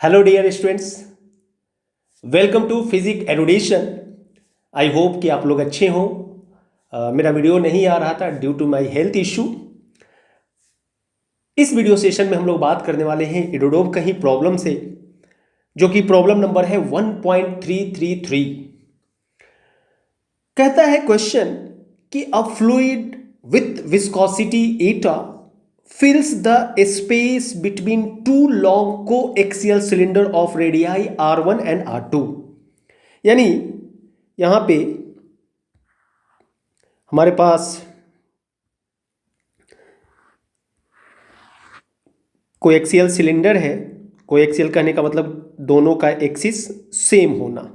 Hello dear students, welcome to physic education. I hope कि आप लोग अच्छे हों। मेरा वीडियो नहीं आ रहा था due to my health issue. इस वीडियो सेशन में हम लोग बात करने वाले हैं एडोडोब कहीं प्रॉब्लम से, जो कि प्रॉब्लम नंबर है 1.333। कहता है क्वेश्चन कि अ fluid with viscosity Etah fills the space between two long coaxial cylinder of radii R1 and R2। यानी यहां पे हमारे पास कोएक्सियल सिलेंडर है। कोएक्सियल कहने का मतलब दोनों का एक्सिस सेम होना,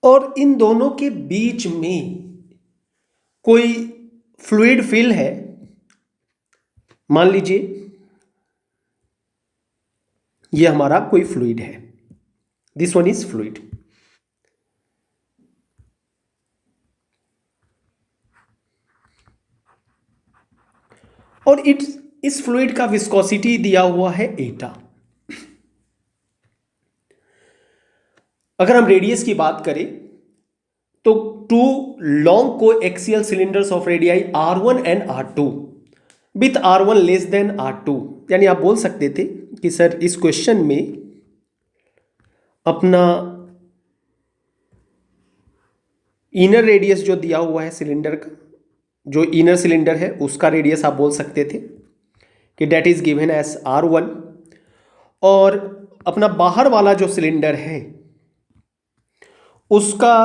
और इन दोनों के बीच में कोई फ्लूइड फिल है। मान लीजिए ये हमारा कोई फ्लूइड है, दिस वन इज फ्लूइड। और इस फ्लूइड का विस्कोसिटी दिया हुआ है एटा। अगर हम रेडियस की बात करें तो two long coaxial cylinders of radii R1 and R2 with R1 less than R2। यानी आप बोल सकते थे कि सर इस क्वेश्चन में अपना इनर रेडियस जो दिया हुआ है सिलेंडर का, जो इनर सिलेंडर है उसका रेडियस आप बोल सकते थे कि date is given as R1, और अपना बाहर वाला जो सिलेंडर है उसका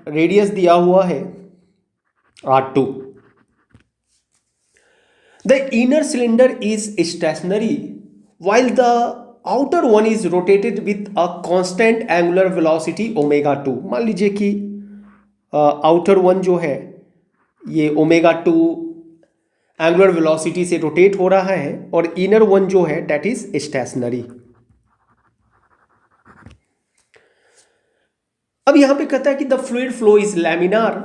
रेडियस दिया हुआ है R2। The inner cylinder is stationary while the outer one is rotated with a constant angular velocity omega 2। मान लीजिए कि आउटर वन जो है ये ओमेगा 2 एंगुलर वेलोसिटी से रोटेट हो रहा है, और इनर वन जो है डेट इज स्टेशनरी। अब यहां पे कहता है कि the fluid flow is laminar.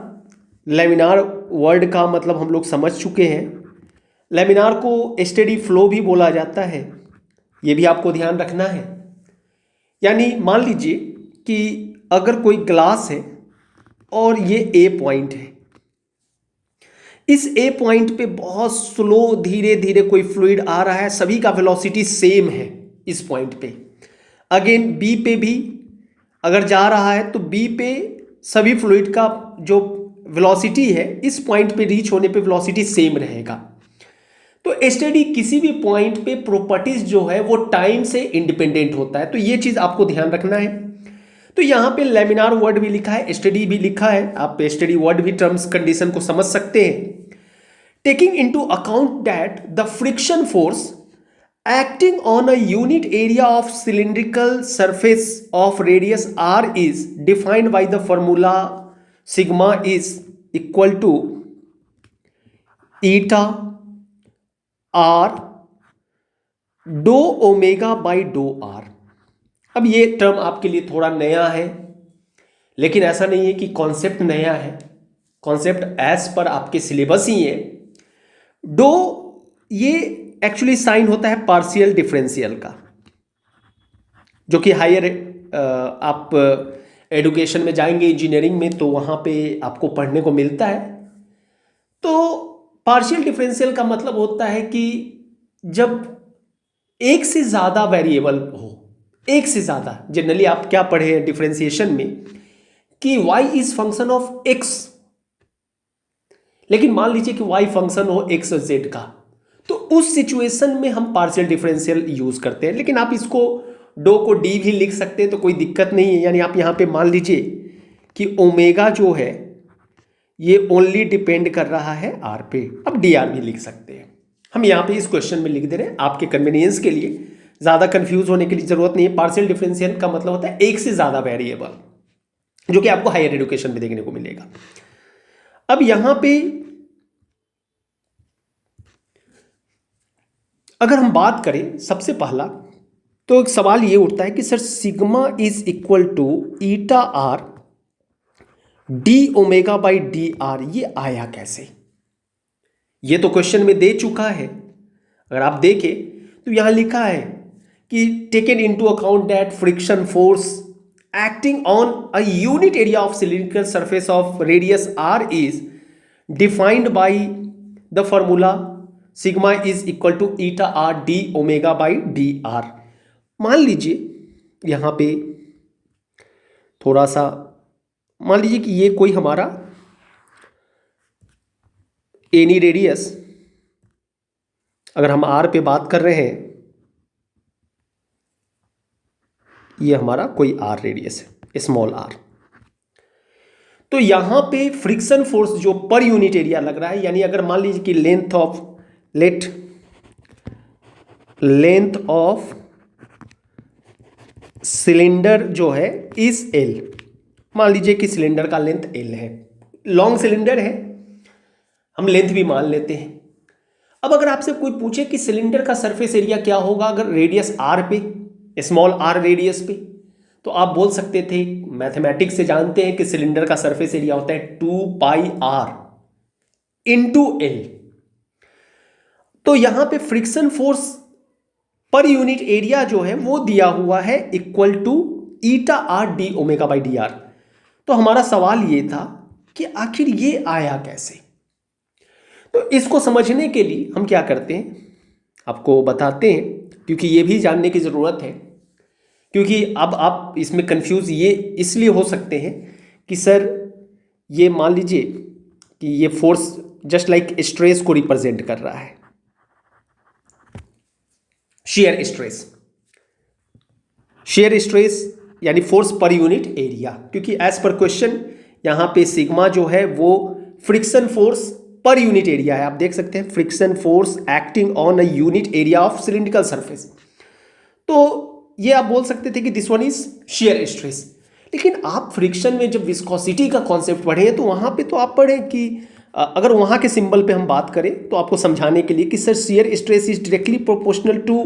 Laminar word का मतलब हम लोग समझ चुके हैं। लैमिनार को स्टेडी फ्लो भी बोला जाता है, ये भी आपको ध्यान रखना है। यानी मान लीजिए कि अगर कोई ग्लास है और ये ए पॉइंट है, इस ए पॉइंट पे बहुत स्लो धीरे धीरे कोई फ्लूइड आ रहा है, सभी का वेलोसिटी सेम है इस पॉइंट पे। अगेन बी पे भी अगर जा रहा है तो बी पे सभी फ्लूइड का जो वेलोसिटी है इस पॉइंट पे रीच होने पे वेलोसिटी सेम रहेगा। तो स्टडी किसी भी पॉइंट पे प्रॉपर्टीज जो है वो टाइम से इंडिपेंडेंट होता है, तो ये चीज आपको ध्यान रखना है। तो यहां पे लैमिनार वर्ड भी लिखा है, स्टडी भी लिखा है, आप स्टडी वर्ड भी टर्म्स कंडीशन को समझ सकते हैं। Taking into account that the friction force acting on a unit area of cylindrical surface of radius r is defined by the formula sigma is equal to eta r dou omega by dou r। अब ये term आपके लिए थोड़ा नया है, लेकिन ऐसा नहीं है कि कॉन्सेप्ट नया है, कॉन्सेप्ट एज पर आपके सिलेबस ही है। डो ये एक्चुअली साइन होता है पार्शियल डिफरेंशियल का, जो कि हायर आप एडुकेशन में जाएंगे इंजीनियरिंग में तो वहाँ पे आपको पढ़ने को मिलता है। तो पार्शियल डिफरेंशियल का मतलब होता है कि जब एक से ज़्यादा वेरिएबल हो, एक से ज़्यादा, जनरली आप क्या पढ़े हैं डिफरेंशिएशन में कि y is function of x, लेकिन मान लीजिए कि y फंक्शन हो x और z का, तो उस सिचुएशन में हम पार्शियल डिफरेंशियल यूज करते हैं। लेकिन आप इसको डो को डी भी लिख सकते हैं तो कोई दिक्कत नहीं है। यानी आप यहाँ पे मान लीजिए कि ओमेगा जो है ये ओनली डिपेंड कर रहा है आर पे, अब डी आर भी लिख सकते हैं। हम यहाँ पे इस क्वेश्चन में लिख दे रहे हैं आपके कन्वीनियंस के लिए, ज़्यादा कंफ्यूज होने की जरूरत नहीं है। पार्शियल डिफरेंशियल का मतलब होता है एक से ज़्यादा वेरिएबल, जो कि आपको हायर एजुकेशन में देखने को मिलेगा। अब यहाँ पे अगर हम बात करें सबसे पहला, तो एक सवाल ये उठता है कि sir sigma is equal to eta R D omega by D R, ये आया कैसे? ये तो क्वेश्चन में दे चुका है। अगर आप देखें तो यहाँ लिखा है कि taken into account that friction force acting on a unit area of cylindrical surface of radius r is defined by the formula sigma is equal to eta r d omega by D R. मान लीजिए यहाँ पे थोड़ा सा मान लीजिए कि ये कोई हमारा एनी रेडियस, अगर हम r पे बात कर रहे हैं, ये हमारा कोई r रेडियस है, स्मॉल r। तो यहां पे फ्रिक्शन फोर्स जो पर यूनिट एरिया लग रहा है, यानी अगर मान लीजिए कि लेंथ ऑफ सिलेंडर जो है इज l, मान लीजिए कि सिलेंडर का लेंथ l है, लॉन्ग सिलेंडर है, हम लेंथ भी मान लेते हैं। अब अगर आपसे कोई पूछे कि सिलेंडर का सरफेस एरिया क्या होगा अगर रेडियस r पे, स्मॉल r रेडियस पे, तो आप बोल सकते थे, मैथमेटिक्स से जानते हैं कि सिलेंडर का सरफेस एरिया होता है 2 पाई r इंटू l। तो यहां पे friction force per unit area जो है वो दिया हुआ है equal to eta r d omega by D R. तो हमारा सवाल ये था कि आखिर ये आया कैसे। तो इसको समझने के लिए हम क्या करते हैं, आपको बताते हैं, क्योंकि ये भी जानने की ज़रूरत है, क्योंकि अब आप इसमें कंफ्यूज ये इसलिए हो सकते हैं कि सर ये मान लीजिए कि ये फोर्स जस्ट लाइक स्ट्रेस को रिप्रेजेंट कर रहा है, शेयर स्ट्रेस यानी फोर्स पर यूनिट एरिया, क्योंकि एज पर क्वेश्चन यहाँ पे सिग्मा जो है वो friction force per unit area है। आप देख सकते हैं friction force acting on a unit area of cylindrical surface. तो ये आप बोल सकते थे कि this one is shear stress. लेकिन आप फ्रिक्शन में जब विस्कोसिटी का कॉन्सेप्ट पढ़े हैं तो वहाँ पे तो आप पढ़े कि अगर वहाँ के सिंबल पे हम बात करें तो आपको समझाने के लिए कि sir shear stress is directly proportional to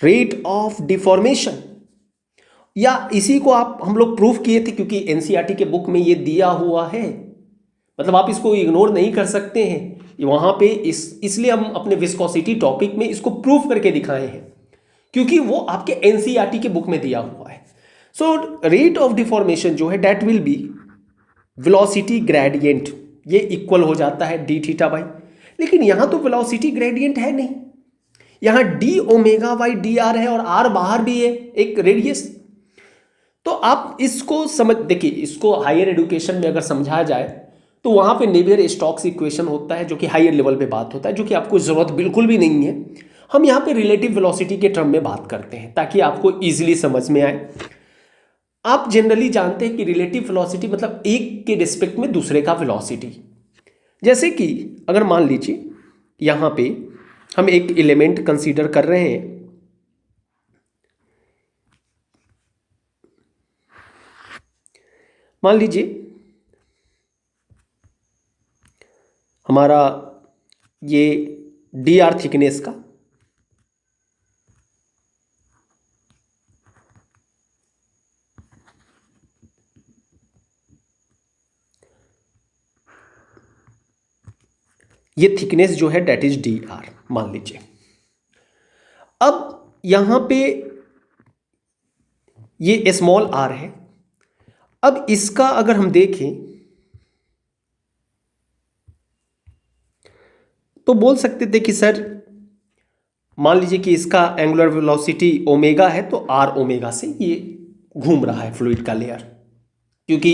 rate of deformation, या इसी को हम लोग प्रूफ किए थे, क्योंकि एनसीईआरटी के बुक में ये दिया हुआ है, मतलब आप इसको इग्नोर नहीं कर सकते हैं वहाँ पे। इसलिए हम अपने विस्कोसिटी टॉपिक में इसको प्रूफ करके दिखाए हैं, क्योंकि वो आपके एनसीईआरटी के बुक में दिया हुआ है। सो रेट ऑफ डिफॉर्मेशन जो है that will be velocity gradient, ये इक्वल हो जाता है डी थीटा बाई। लेकिन यहाँ तो वेलोसिटी ग्रेडियंट है नहीं, यहाँ D omega by D R है और आर बाहर भी है एक रेडियस। तो आप इसको समझ देखिए, इसको हायर एजुकेशन में अगर समझा जाए तो वहाँ पे नेवियर स्टोक्स इक्वेशन होता है जो कि हायर लेवल पे बात होता है, जो कि आपको ज़रूरत बिल्कुल भी नहीं है। हम यहाँ पे रिलेटिव वेलोसिटी के टर्म में बात करते हैं ताकि आपको इजीली समझ में आए। आप जनरली जानते हैं कि रिलेटिव वेलोसिटी मतलब एक के रिस्पेक्ट में दूसरे का वेलोसिटी। जैसे कि अगर मान लीजिए यहाँ पे हम एक एलिमेंट कंसीडर कर रहे हैं, मान लीजिए हमारा ये डी आर थिकनेस का ये थिकनेस जो है डेट इज डी आर मान लीजिए। अब यहां पे ये स्मॉल आर है। अब इसका अगर हम देखें तो बोल सकते थे कि सर मान लीजिए कि इसका एंगुलर वेलोसिटी ओमेगा है, तो आर ओमेगा से ये घूम रहा है फ्लूइड का लेयर, क्योंकि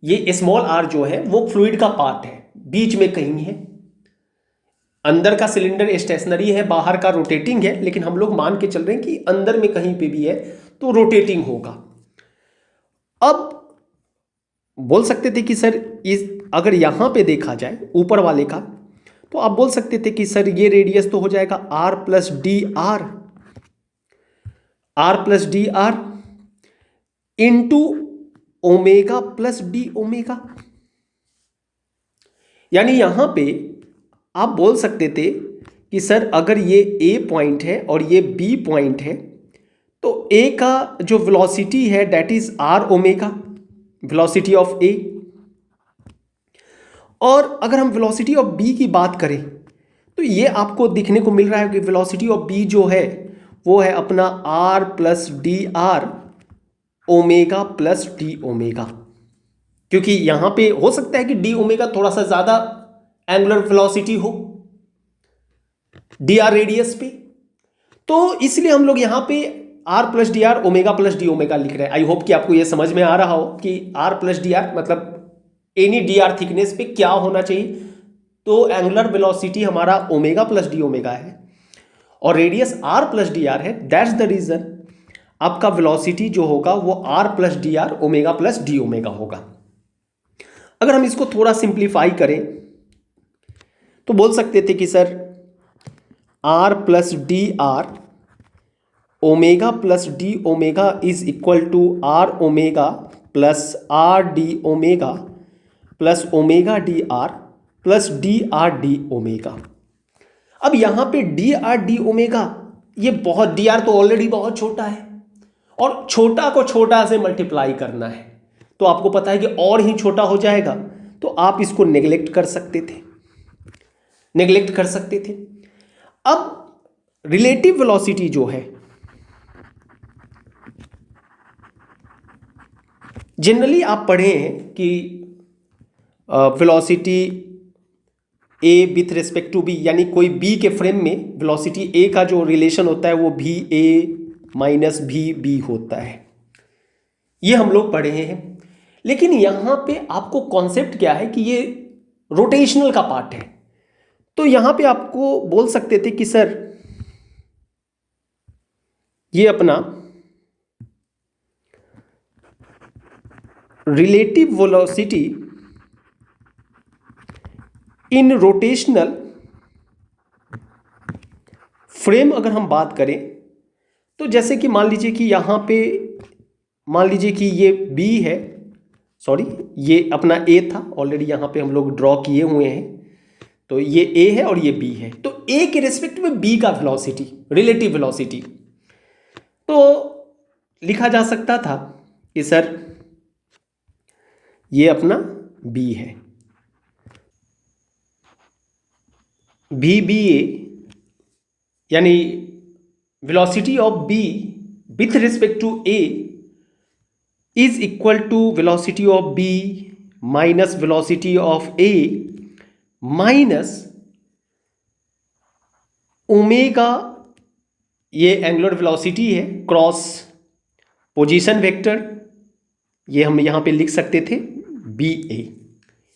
ये स्मॉल आर जो है वो फ्लूइड का पार्ट है, बीच में कहीं है। अंदर का सिलेंडर स्टेशनरी है, बाहर का रोटेटिंग है, लेकिन हम लोग मान के चल रहे हैं कि अंदर में कहीं पे भी है तो रोटेटिंग होगा। अब बोल सकते थे कि सर इस अगर यहां पे देखा जाए ऊपर वाले का, तो आप बोल सकते थे कि सर ये रेडियस तो हो जाएगा R plus D are, R plus D R into omega plus D omega. यानी यहां पे आप बोल सकते थे कि सर अगर ये ए पॉइंट है और ये बी पॉइंट है, तो ए का जो वेलोसिटी है that is r omega, velocity of A. और अगर हम वेलोसिटी ऑफ बी की बात करें तो ये आपको दिखने को मिल रहा है कि वेलोसिटी ऑफ बी जो है वो है अपना R plus D R omega plus D omega, क्योंकि यहां पे हो सकता है कि डी ओमेगा थोड़ा सा ज्यादा एंगुलर वेलोसिटी हो डी आर रेडियस पे, तो इसलिए हम लोग यहां पे R plus D R omega plus D omega लिख रहे हैं। आई होप कि आपको यह समझ में आ रहा हो कि आर प्लस डी आर मतलब एनी डी आर थिकनेस पे क्या होना चाहिए, तो एंगुलर वेलोसिटी हमारा ओमेगा प्लस डी ओमेगा है और radius R plus D R है। दैट्स द रीजन आपका वेलोसिटी जो होगा वो R plus D R omega plus D omega होगा। अगर हम इसको थोड़ा सिंप्लीफाई करें तो बोल सकते थे कि sir R plus D R omega plus D omega is equal to R omega plus R D omega plus omega D R plus D R D omega. अब यहां पे डी आर डी ओमेगा ये बहुत, D R तो already बहुत छोटा है और छोटा को छोटा से मल्टीप्लाई करना है तो आपको पता है कि और ही छोटा हो जाएगा, तो आप इसको नेग्लेक्ट कर सकते थे। अब रिलेटिव वेलोसिटी जो है जनरली आप पढ़े हैं कि velocity A with respect to B, यानी कोई बी के फ्रेम में वेलोसिटी ए का जो रिलेशन होता है वो भी ए माइनस भी बी होता है, ये हम लोग पढ़े हैं। लेकिन यहां पे आपको कॉन्सेप्ट क्या है कि ये रोटेशनल का पार्ट है, तो यहां पे आपको बोल सकते थे कि सर ये अपना relative velocity in rotational frame अगर हम बात करें तो जैसे कि मान लीजिए कि यहां पे मान लीजिए कि ये बी है, सॉरी ये अपना ए था, ऑलरेडी यहां पे हम लोग ड्रॉ किए हुए हैं, तो ये ए है और ये बी है, तो ए के रिस्पेक्ट में बी का वेलोसिटी रिलेटिव वेलोसिटी तो लिखा जा सकता था कि सर ये अपना बी है, बी बी ए, यानी velocity of B with respect to A is equal to velocity of B minus velocity of A minus omega, ये एंगुलर वेलोसिटी है क्रॉस पोजीशन वेक्टर, ये हम यहां पे लिख सकते थे बी ए,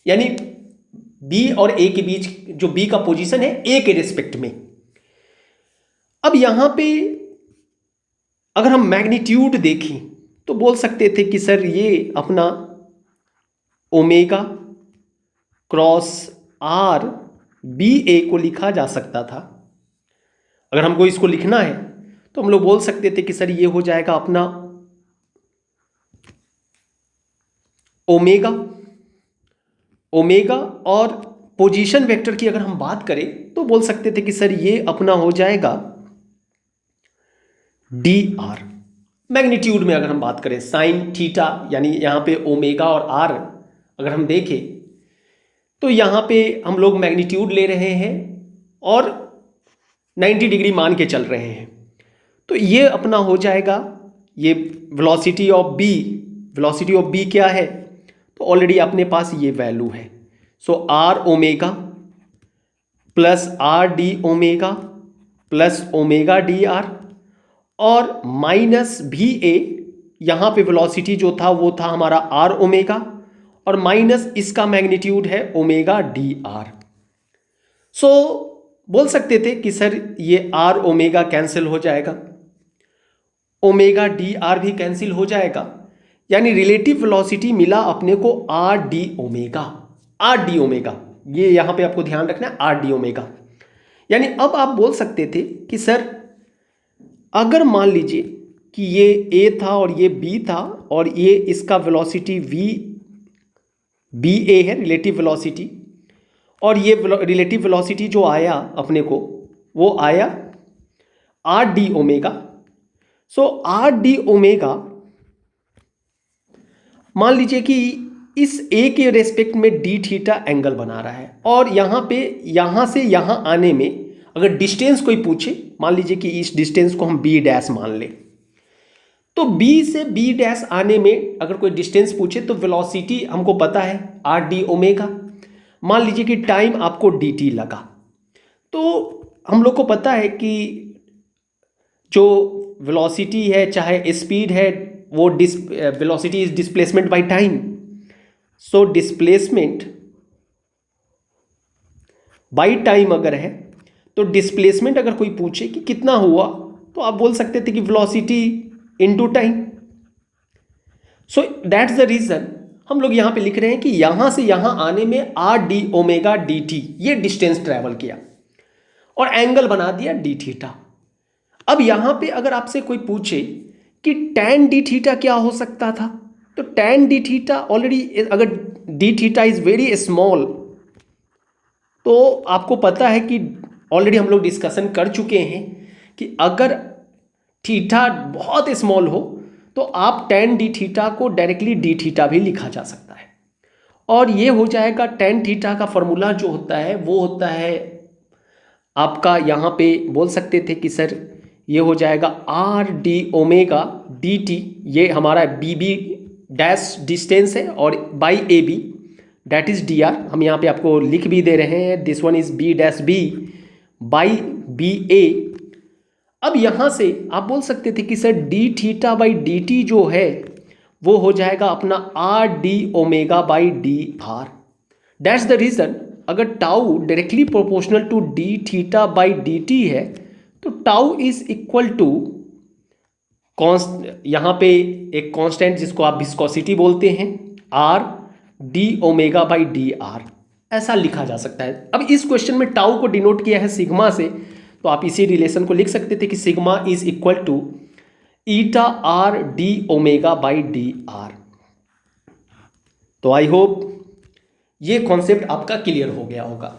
यानी बी और ए के बीच जो बी का पोजीशन है ए के रिस्पेक्ट में। अब यहां पे अगर हम मैग्नीट्यूड देखें तो बोल सकते थे कि सर ये अपना ओमेगा क्रॉस आर बी ए को लिखा जा सकता था। अगर हमको इसको लिखना है तो हम लोग बोल सकते थे कि सर ये हो जाएगा अपना ओमेगा और पोजीशन वेक्टर की अगर हम बात करें तो बोल सकते थे कि सर ये अपना हो जाएगा डी आर। मैग्नीट्यूड में अगर हम बात करें साइन थीटा, यानी यहां पे ओमेगा और आर अगर हम देखें तो यहां पे हम लोग मैग्नीट्यूड ले रहे हैं और 90 डिग्री मान के चल रहे हैं, तो ये अपना हो जाएगा ये वेलोसिटी ऑफ बी क्या है, तो ऑलरेडी अपने पास ये वैल्यू है, so r omega plus R D omega plus omega D r और माइनस भी ए, यहां पे वेलोसिटी जो था वो था हमारा आर ओमेगा और माइनस इसका मैग्नीट्यूड है ओमेगा डी आर। सो बोल सकते थे कि सर ये आर ओमेगा कैंसिल हो जाएगा, ओमेगा डी आर भी कैंसिल हो जाएगा, यानी रिलेटिव वेलोसिटी मिला अपने को आर डी ओमेगा, ये यहां पे आपको ध्यान रखना है आर डी ओमेगा। यानी अब आप बोल सकते थे कि सर अगर मान लीजिए कि ये ए था और ये बी था और ये इसका वेलोसिटी बी ए है रिलेटिव वेलोसिटी, और ये रिलेटिव वेलोसिटी जो आया अपने को वो आया आर डी ओमेगा। सो आर डी ओमेगा मान लीजिए कि इस ए के रेस्पेक्ट में डी थीटा एंगल बना रहा है, और यहाँ पे यहाँ से यहाँ आने में अगर डिस्टेंस कोई पूछे, मान लीजिए कि इस डिस्टेंस को हम बी डैश मान लें, तो बी से बी डैश आने में अगर कोई डिस्टेंस पूछे तो वेलोसिटी हमको पता है आर डी ओमेगा। मान लीजिए कि टाइम आपको डी टी लगा, तो हम लोग को पता है कि जो वेलोसिटी है चाहे स्पीड है वो velocity is displacement by time. So displacement by time अगर है तो डिस्प्लेसमेंट अगर कोई पूछे कि कितना हुआ, तो आप बोल सकते थे कि velocity into time. So that's the reason हम लोग यहां पे लिख रहे हैं कि यहां से यहां आने में R D omega d t ये डिस्टेंस ट्रेवल किया और एंगल बना दिया डी थीटा। अब यहां पे अगर आपसे कोई पूछे कि tan डी थीटा क्या हो सकता था, तो tan डी थीटा ऑलरेडी, अगर D theta is very small, तो आपको पता है कि ऑलरेडी हम लोग डिस्कशन कर चुके हैं कि अगर थीटा बहुत स्मॉल हो तो आप tan डी थीटा को डायरेक्टली डी थीटा भी लिखा जा सकता है, और ये हो जाएगा tan थीटा का फॉर्मूला जो होता है वो होता है आपका, यहाँ पे बोल सकते थे कि सर ये हो जाएगा r D omega d t, ये हमारा बी बी डैश डिस्टेंस है, और by A B that is d r, हम यहाँ पे आपको लिख भी दे रहे हैं, this one is B dash B by B A. अब यहाँ से आप बोल सकते थे कि sir d theta by d t जो है वो हो जाएगा अपना r D omega by D r. That's the reason अगर tau directly proportional to d theta by d t है तो टाउ इज इक्वल टू यहाँ पे एक कांस्टेंट जिसको आप विस्कोसिटी बोलते हैं R D omega by D R, ऐसा लिखा जा सकता है। अब इस क्वेश्चन में टाउ को डिनोट किया है सिग्मा से, तो आप इसी रिलेशन को लिख सकते थे कि sigma is equal to eta R D omega by D R. तो आई होप ये कॉन्सेप्ट आपका क्लियर हो गया होगा,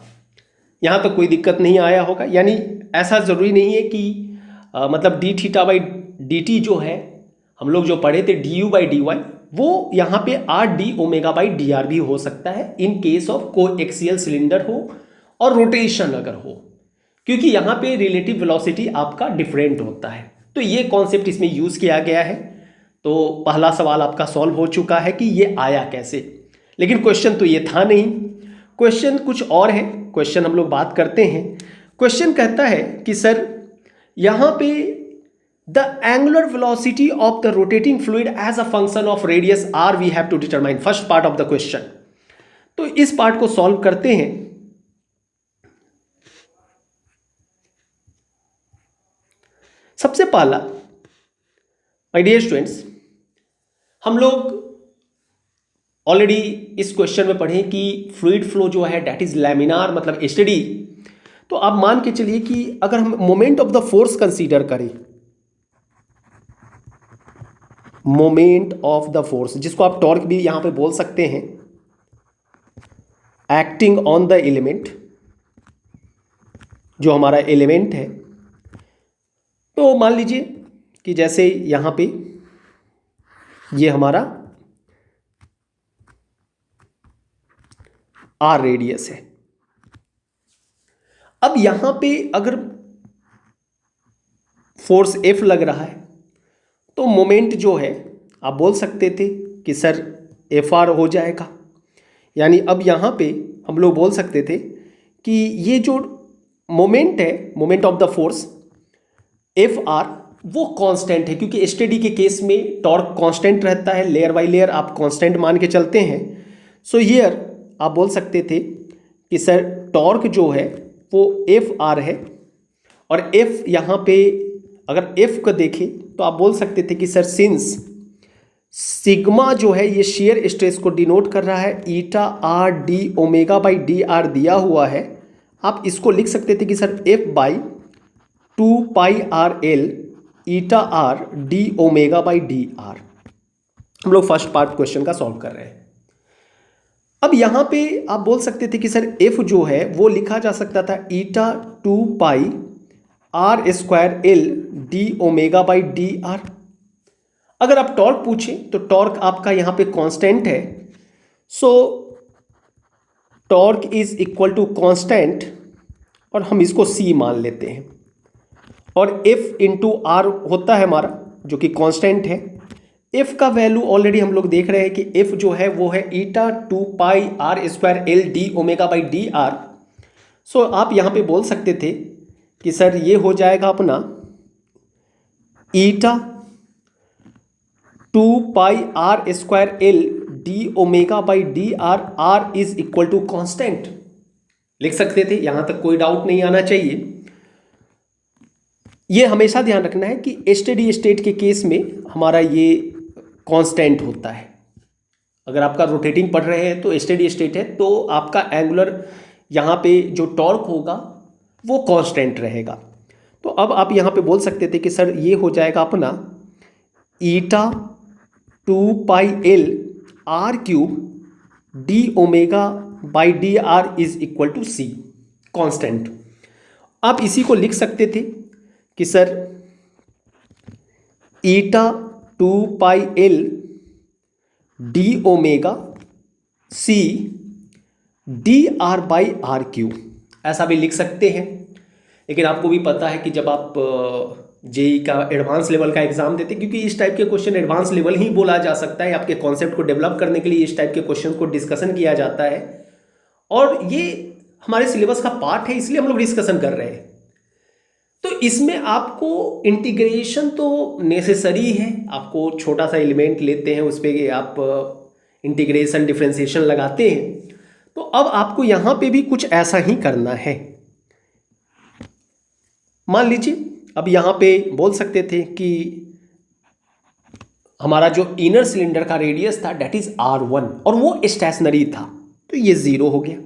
यहाँ तक कोई दिक्कत नहीं आया होगा। यानी ऐसा ज़रूरी नहीं है कि मतलब d theta by d t जो है हम लोग जो पढ़े थे d u by d y, वो यहाँ पे R D omega by D R भी हो सकता है in case of coaxial cylinder हो और रोटेशन अगर हो, क्योंकि यहाँ पे रिलेटिव वेलोसिटी आपका डिफरेंट होता है। तो ये कॉन्सेप्ट इसमें यूज़ किया गया है। तो पहला सवाल आपका सॉल्व हो चुका है कि ये आया कैसे, लेकिन क्वेश्चन तो ये था नहीं, क्वेश्चन कुछ और है। क्वेश्चन हम लोग बात करते हैं। क्वेश्चन कहता है कि सर यहाँ पे the angular velocity of the rotating fluid as a function of radius R we have to determine, first part of the question. तो इस पार्ट को सॉल्व करते हैं। सबसे पहला माय डियर स्टूडेंट्स, हम लोग ऑलरेडी इस क्वेश्चन में पढ़े कि फ्लूइड फ्लो जो है दैट इज लैमिनार, मतलब स्टेडी। तो आप मान के चलिए कि अगर हम moment of the force consider करें, मोमेंट ऑफ द फोर्स जिसको आप टॉर्क भी यहां पे बोल सकते हैं, एक्टिंग ऑन द एलिमेंट, जो हमारा एलिमेंट है। तो मान लीजिए कि जैसे यहां पे ये हमारा आर रेडियस है। अब यहां पे अगर फोर्स एफ लग रहा है तो मोमेंट जो है आप बोल सकते थे कि सर एफ आर हो जाएगा। यानी अब यहां पे हम लोग बोल सकते थे कि ये जो मोमेंट है, moment of the force F R, वो कांस्टेंट है, क्योंकि स्टेडी के केस में टॉर्क कांस्टेंट रहता है, लेयर बाय लेयर आप कांस्टेंट मान के चलते हैं। सो हियर आप बोल सकते थे कि सर टॉर्क जो है वो एफ आर है, और एफ यहाँ पे अगर एफ को देखें तो आप बोल सकते थे कि सर सिंस सिग्मा जो है ये शेयर स्ट्रेस को डिनोट कर रहा है, eta R D omega by D r दिया हुआ है, आप इसको लिख सकते थे कि sir f by 2 pi r l eta R D omega by D r. हम लोग फर्स्ट पार्ट क्वेश्चन का सॉल्व कर रहे हैं। अब यहाँ पे आप बोल सकते थे कि सर एफ जो है वो लिखा जा सकता था eta 2 pi r square l d omega by D r. अगर आप टॉर्क पूछें तो टॉर्क आपका यहाँ पे कांस्टेंट है, so torque is equal to constant, और हम इसको c मान लेते हैं, और F इंटू आर होता है हमारा जो कि कांस्टेंट है। F का वैल्यू ऑलरेडी हम लोग देख रहे हैं कि F जो है वो है eta 2 pi r square l d omega by D r. So आप यहाँ पे बोल सकते थे कि सर ये हो जाएगा अपना eta 2 pi r square l d omega by D R, r is equal to constant लिख सकते थे। यहां तक कोई डाउट नहीं आना चाहिए। ये हमेशा ध्यान रखना है कि स्टेडी स्टेट के केस में हमारा ये कांस्टेंट होता है। अगर आपका रोटेटिंग पढ़ रहे हैं तो स्टेडी स्टेट है, तो आपका एंगुलर यहाँ पे जो टॉर्क होगा वो कांस्टेंट रहेगा। तो अब आप यहाँ पे बोल सकते थे कि सर ये हो जाएगा अपना eta 2 pi L R cube d omega by D R is equal to C, constant. आप इसी को लिख सकते थे कि sir eta 2 pi L d omega C d R by R cube, ऐसा भी लिख सकते हैं। लेकिन आपको भी पता है कि जब आप जेई का एडवांस लेवल का एग्जाम देते, क्योंकि इस टाइप के क्वेश्चन एडवांस लेवल ही बोला जा सकता है, आपके कॉन्सेप्ट को डेवलप करने के लिए इस टाइप के क्वेश्चन को डिस्कशन किया जाता है, और ये हमारे सिलेबस का पार्ट है, इसलिए हम लोग डिस्कशन कर रहे हैं। तो इसमें आपको इंटीग्रेशन तो नेसेसरी है, आपको छोटा सा एलिमेंट लेते हैं उस पर आप इंटीग्रेशन डिफरेंशिएशन लगाते हैं। तो अब आपको यहाँ पे भी कुछ ऐसा ही करना है। मान लीजिए अब यहाँ पे बोल सकते थे कि हमारा जो इनर सिलेंडर का रेडियस था डेट इज R1 और वो स्टेशनरी था, तो ये 0 हो गया।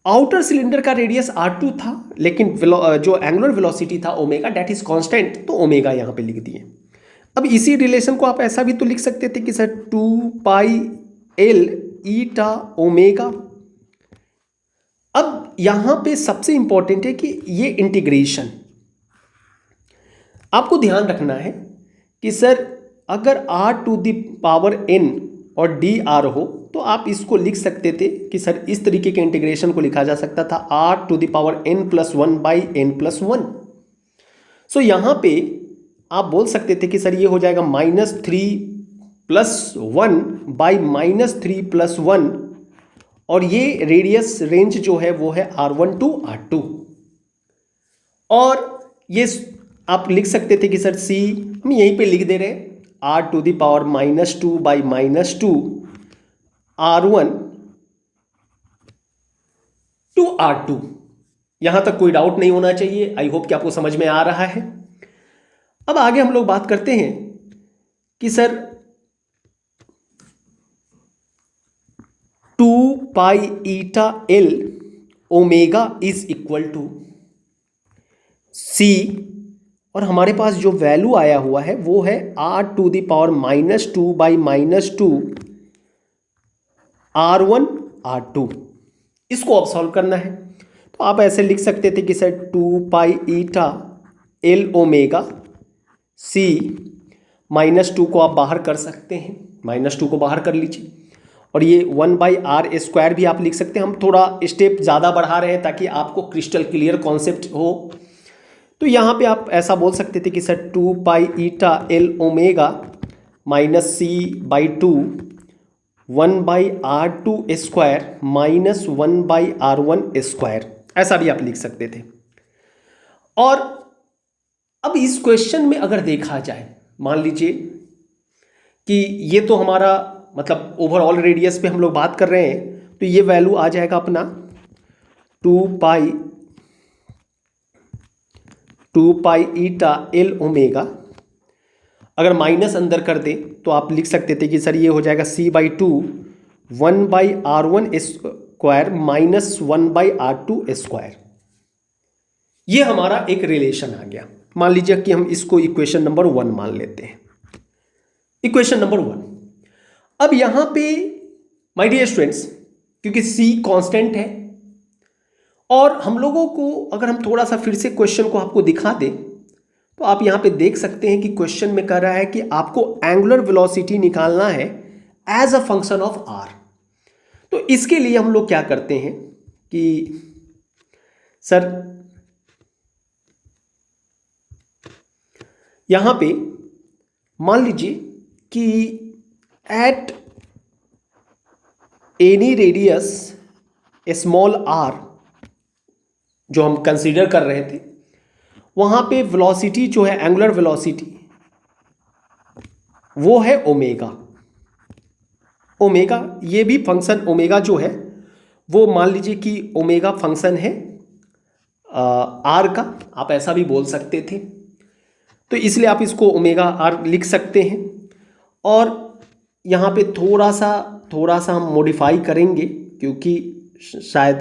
आउटर सिलेंडर का रेडियस R2 था, लेकिन जो एंगुलर वेलोसिटी था ओमेगा डेट इज कांस्टेंट, तो ओमेगा यहाँ पे लिख दिए। अब इसी रिलेशन को आप ऐसा भी तो लिख सकते थे कि सर 2 पाई एल ईटा ओमेगा। अब यहाँ पे सबसे इंपॉर्टेंट है कि ये इंटीग्रेशन आपको ध्यान रखना है कि सर अगर r to the power n और डी आर हो तो आप इसको लिख सकते थे कि सर इस तरीके के इंटीग्रेशन को लिखा जा सकता था r to the power n plus 1 by n plus 1। So यहाँ पे आप बोल सकते थे कि सर ये हो जाएगा -3 प्लस 1 बाई -3 प्लस 1, और ये रेडियस रेंज जो है वो है R1 टू R2। और ये आप लिख सकते थे कि सर C हम यहीं पे लिख दे रहे हैं r to the power -2 by -2 R1 to R2। यहां तक कोई डाउट नहीं होना चाहिए। आई होप कि आपको समझ में आ रहा है। अब आगे हम लोग बात करते हैं कि sir 2 pi eta L omega is equal to C, और हमारे पास जो वैल्यू आया हुआ है वो है r to the power -2 by -2 R1 R2। इसको अब सॉल्व करना है, तो आप ऐसे लिख सकते थे कि sir 2 pi eta L omega C, -2 को आप बाहर कर सकते हैं, -2 को बाहर कर लीजिए, और ये 1 बाई आर स्क्वायर भी आप लिख सकते हैं। हम थोड़ा स्टेप ज़्यादा बढ़ा रहे हैं ताकि आपको क्रिस्टल क्लियर कॉन्सेप्ट हो। तो यहाँ पे आप ऐसा बोल सकते थे कि sir 2 pi eta L omega minus C by 2 1 by R2 square minus 1 by R1 square, ऐसा भी आप लिख सकते थे। और अब इस क्वेश्चन में अगर देखा जाए, मान लीजिए कि ये तो हमारा मतलब ओवरऑल रेडियस पे हम लोग बात कर रहे हैं, तो ये वैल्यू आ जाएगा अपना 2 पाई ईटा एल ओमेगा। अगर माइनस अंदर कर दें तो आप लिख सकते थे कि सर ये हो जाएगा C by 2 1 by R1 square minus 1 by R2 square. ये हमारा एक रिलेशन आ गया। मान लीजिए कि हम इसको इक्वेशन नंबर 1 मान लेते हैं, इक्वेशन नंबर 1। अब यहां पे माय डियर स्टूडेंट्स, क्योंकि C कांस्टेंट है और हम लोगों को अगर हम थोड़ा सा फिर से क्वेश्चन को आपको दिखा दें तो आप यहां पे देख सकते हैं कि क्वेश्चन में कह रहा है कि आपको एंगुलर वेलोसिटी निकालना है as a function of r। तो इसके लिए हम लोग क्या करते हैं कि सर यहाँ पे मान लीजिए कि at any radius small R जो हम कंसीडर कर रहे थे, वहाँ पे वेलोसिटी जो है, एंगुलर वेलोसिटी, वो है ओमेगा। ओमेगा ये भी फंक्शन ओमेगा जो है वो मान लीजिए कि ओमेगा फंक्शन है आर का, आप ऐसा भी बोल सकते थे। तो इसलिए आप इसको ओमेगा आर लिख सकते हैं। और यहाँ पे थोड़ा सा हम मॉडिफाई करेंगे, क्योंकि शायद,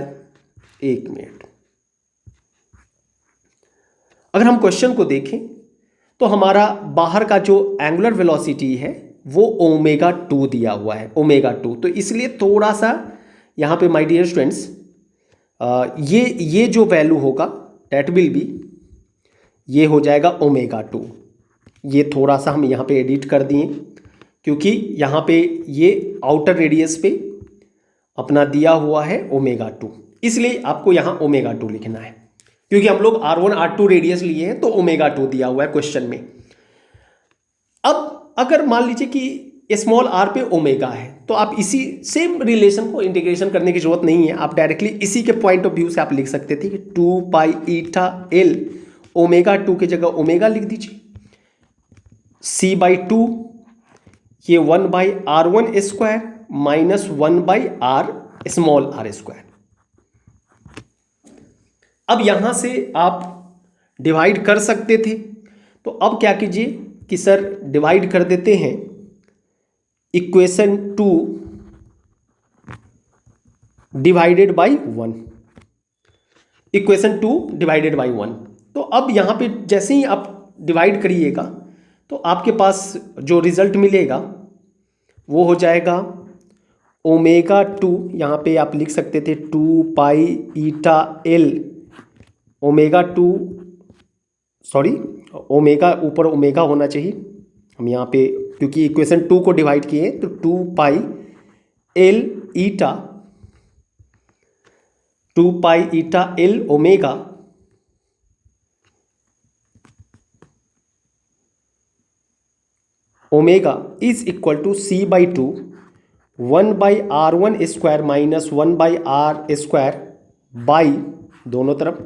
एक मिनट, अगर हम क्वेश्चन को देखें तो हमारा बाहर का जो एंगुलर वेलोसिटी है वो ओमेगा 2 दिया हुआ है, ओमेगा 2। तो इसलिए थोड़ा सा यहाँ पे माय डियर स्टूडेंट्स ये जो वैल्यू होगा डेट विल बी, ये हो जाएगा ओमेगा 2। ये थोड़ा सा हम यहाँ पे एडिट कर दिए, क्योंकि यहाँ पे ये आउटर रेडियस पे अपना दिया हुआ है ओमेगा 2, इसलिए आपको यहाँ ओमेगा 2 लिखना है, क्योंकि हम लोग R1 R2 रेडियस लिए हैं तो ओमेगा 2 दिया हुआ है क्वेश्चन में। अब अगर मान लीजिए कि स्मॉल आर पे ओमेगा है, तो आप इसी सेम रिलेशन को इंटीग्रेशन करने की जरूरत नहीं है, आप डायरेक्टली इसी के पॉइंट ऑफ व्यू से आप लिख सकते थे कि 2 पाई ईटा एल, ओमेगा 2 की जगह ओमेगा लिख दीजिए, c/2, ये 1/r1 square minus 1/r small R square. अब यहां से आप डिवाइड कर सकते थे, तो अब क्या कीजिए कि सर डिवाइड कर देते हैं equation 2 divided by 1, equation 2 divided by 1। तो अब यहाँ पे जैसे ही आप डिवाइड करिएगा तो आपके पास जो रिजल्ट मिलेगा वो हो जाएगा ओमेगा 2, यहाँ पे आप लिख सकते थे 2 pi eta L, omega 2, sorry omega ऊपर ओमेगा होना चाहिए, हम यहाँ पे क्योंकि इक्वेशन 2 को डिवाइड किए तो 2 pi l eta, 2 pi eta L omega omega is equal to c/2 1/r1 square minus 1/r square by दोनों तरफ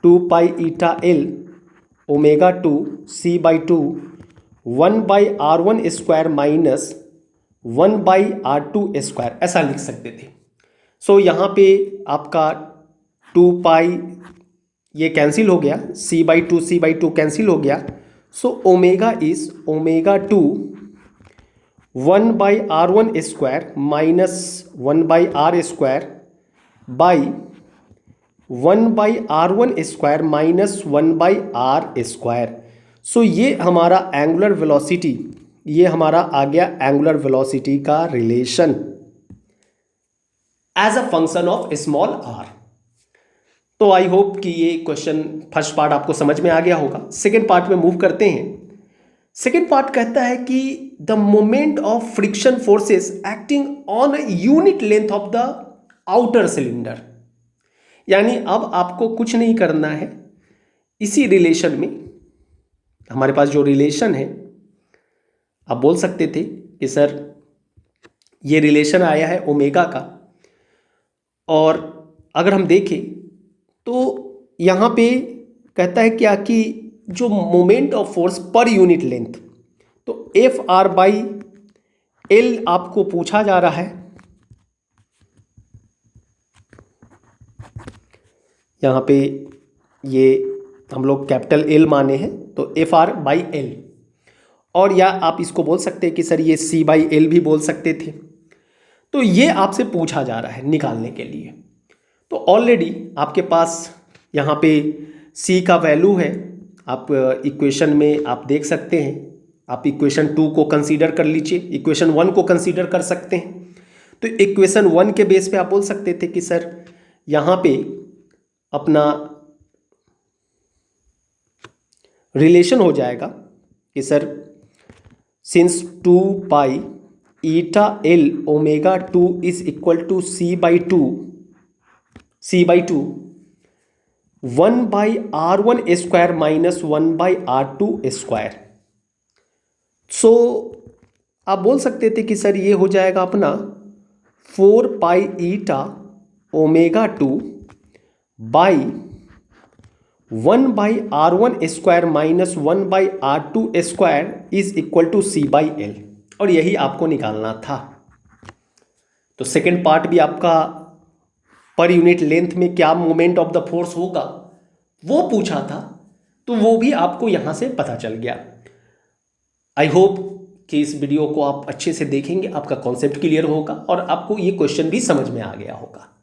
2 pi eta L omega 2 c/2 1/r1 square minus 1/r2 square, ऐसा लिख सकते थे। सो यहाँ पे आपका 2 पाई ये कैंसिल हो गया, c/2 कैंसिल हो गया। So omega is omega 2 1/r1 square minus 1/r square by 1/r1 square minus 1/r square. So ये हमारा एंगुलर वेलोसिटी, ये हमारा आ गया एंगुलर वेलोसिटी का relation as a function of small r. तो आई होप कि ये क्वेश्चन फर्स्ट पार्ट आपको समझ में आ गया होगा। सेकेंड पार्ट में मूव करते हैं। सेकेंड पार्ट कहता है कि the moment of friction forces acting on unit length of the outer cylinder. यानी अब आपको कुछ नहीं करना है, इसी रिलेशन में हमारे पास जो रिलेशन है, आप बोल सकते थे कि सर ये रिलेशन आया है ओमेगा का, और अगर हम देखें तो यहाँ पे कहता है क्या कि जो moment of force per unit length, तो F/L आपको पूछा जा रहा है। यहाँ पे ये हम लोग कैपिटल L माने हैं, तो F/L, और या आप इसको बोल सकते हैं कि सर ये C/L भी बोल सकते थे। तो ये आपसे पूछा जा रहा है निकालने के लिए। तो ऑलरेडी आपके पास यहाँ पे C का वैल्यू है, आप इक्वेशन में आप देख सकते हैं। आप इक्वेशन 2 को कंसीडर कर लीजिए, इक्वेशन 1 को कंसीडर कर सकते हैं। तो इक्वेशन 1 के बेस पे आप बोल सकते थे कि सर यहाँ पे अपना रिलेशन हो जाएगा कि sir since 2 pi eta L omega 2 is equal to C/2 1/r1 square minus 1/r2 square. So आप बोल सकते थे कि सर ये हो जाएगा अपना 4 pi eta omega 2 by 1/r1 square minus 1/r2 square is equal to C/L, और यही आपको निकालना था। तो सेकेंड पार्ट भी आपका पर यूनिट लेंथ में क्या मोमेंट ऑफ द फोर्स होगा वो पूछा था, तो वो भी आपको यहां से पता चल गया। आई होप कि इस वीडियो को आप अच्छे से देखेंगे, आपका कॉन्सेप्ट क्लियर होगा और आपको ये क्वेश्चन भी समझ में आ गया होगा।